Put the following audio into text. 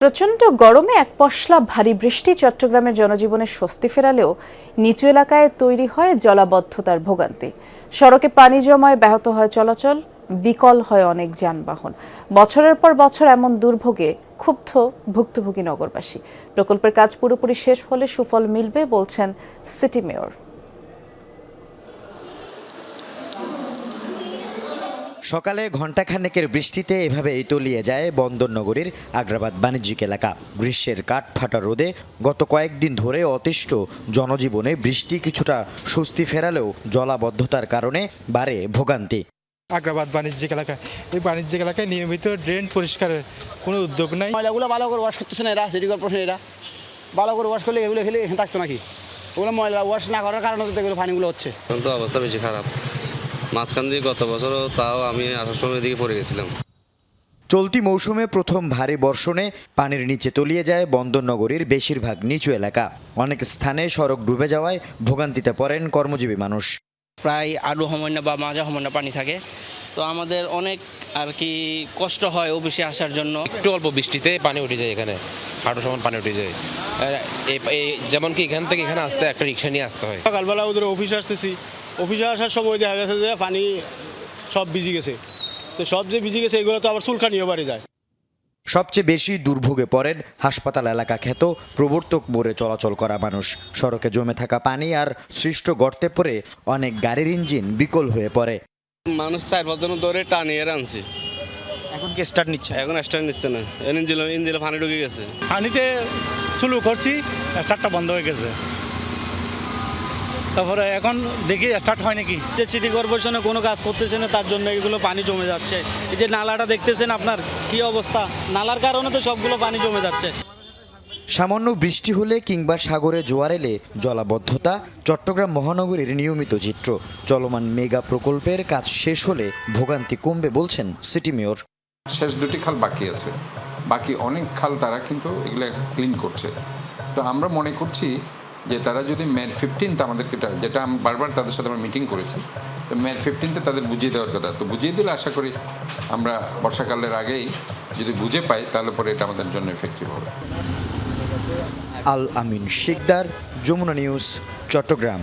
প্রচণ্ড গরমে এক পশলা ভারী বৃষ্টি চট্টগ্রামের জনজীবনে স্বস্তি ফেরালেও নিচু এলাকায় তৈরি হয় জলাবদ্ধতার ভোগান্তি। সড়কে পানি জমায় ব্যাহত হয় চলাচল, বিকল হয় অনেক যানবাহন। বছরের পর বছর এমন দুর্ভোগে ক্ষুব্ধ ভুক্তভোগী নগরবাসী। প্রকল্পের কাজ পুরোপুরি শেষ হলে সুফল মিলবে বলছেন সিটি মেয়র। সকালে ঘণ্টাখানেকের বৃষ্টিতে এভাবেই তলিয়ে যায় বন্দরনগরীর আগ্রাবাদ বাণিজ্যিক এলাকা। গ্রীষ্মের কাঠফাটা রোদে গত কয়েকদিন ধরে অতিষ্ঠ জনজীবনে বৃষ্টি কিছুটা স্বস্তি ফেরালেও জলাবদ্ধতার কারণে বাড়ে ভোগান্তি। আগ্রাবাদ বাণিজ্যিক এলাকায় এই বাণিজ্যিক এলাকায় নিয়মিত ড্রেন পরিষ্কারের কোনো উদ্যোগ নাই। ময়লাগুলো ভালো করে ওয়াশ করতেছে না এরা, সিটি কর্পোরেশন এরা ভালো করে ওয়াশ করলে এগুলো খেলে এখানে থাকতো নাকি? ওগুলো ময়লা ওয়াশ না করার কারণে তো এগুলো পানিগুলো হচ্ছে। এখন তো অবস্থা বেশি খারাপ। মাঝখান দিয়ে গত বছরও তাও আমি আসার সময় দিকে পড়ে গেছিলাম। চলতি মৌসুমে প্রথম ভারী বর্ষণে পানির নিচে তলিয়ে যায় বন্দরনগরীর বেশিরভাগ নিচু এলাকা। অনেক স্থানে সড়ক ডুবে যাওয়ায় ভোগান্তিতে পড়েন কর্মজীবী মানুষ। প্রায় আরও সমন্বয় বা মাজা সমন্বয় পানি থাকে, তো আমাদের অনেক আর কি কষ্ট হয় অফিসে আসার জন্য। একটু অল্প বৃষ্টিতে পানি উঠে যায়, এখানে হাঁটু সমান পানি উঠে যায়। যেমন কি এখান থেকে এখানে আসতে একটা রিক্সা নিয়ে আসতে হয়। সকালবেলা ওদের অফিসে আসতেছি, অফিসে আসার সময় দেখা গেছে যে পানি সব ভিজে গেছে। তো সব যে ভিজে গেছে এগুলো তো আবার চুলকানিও বাড়ি যায়। সবচেয়ে বেশি দুর্ভোগে পড়েন হাসপাতাল এলাকা খ্যাত প্রবর্তক মোড়ে চলাচল করা মানুষ। সড়কে জমে থাকা পানি আর সৃষ্ট গর্তে পড়ে অনেক গাড়ির ইঞ্জিন বিকল হয়ে পড়ে। মানুষ 4-5 জন ধরে টানিয়ে আনছে, এখন কি স্টার্ট নিচ্ছে? এখন স্টার্ট নিচ্ছে না। ইঞ্জিনে পানি ঢুকে গেছে। পানিতে শুরু করছি, স্টার্টটা বন্ধ হয়ে গেছে। তারপরে এখন দেখি স্টার্ট হয় নাকি। যে সিটি কর্পোরেশনে কোনো কাজ করতেছে না, তার জন্য এগুলো পানি জমে যাচ্ছে। এই যে নালাটা দেখতেছেন আপনার কি অবস্থা, নালার কারণে তো সবগুলো পানি জমে যাচ্ছে। সামান্য বৃষ্টি হলে কিংবা সাগরে জোয়ার এলে জলাবদ্ধতা চট্টগ্রাম মহানগরীর নিয়মিত চিত্র। চলমান মেগা প্রকল্পের কাজ শেষ হলে ভোগান্তি কমবে বলছেন সিটি মেয়র। শেষ দুটি খাল বাকি আছে, বাকি অনেক খাল তারা কিন্তু এগুলো ক্লিন করছে। তো আমরা মনে করছি যে তারা যদি মে 15 আমাদেরকে, যেটা আমি বারবার তাদের সাথে আমরা মিটিং করেছি, তো মে 15 তাদের বুঝিয়ে দেওয়ার কথা। তো বুঝিয়ে দিলে আশা করি আমরা বর্ষাকালের আগেই যদি বুঝে পাই তাহলে পরে এটা আমাদের জন্য এফেক্টিভ হবে। আল আমিন শিকদার, যমুনা নিউজ, চট্টগ্রাম।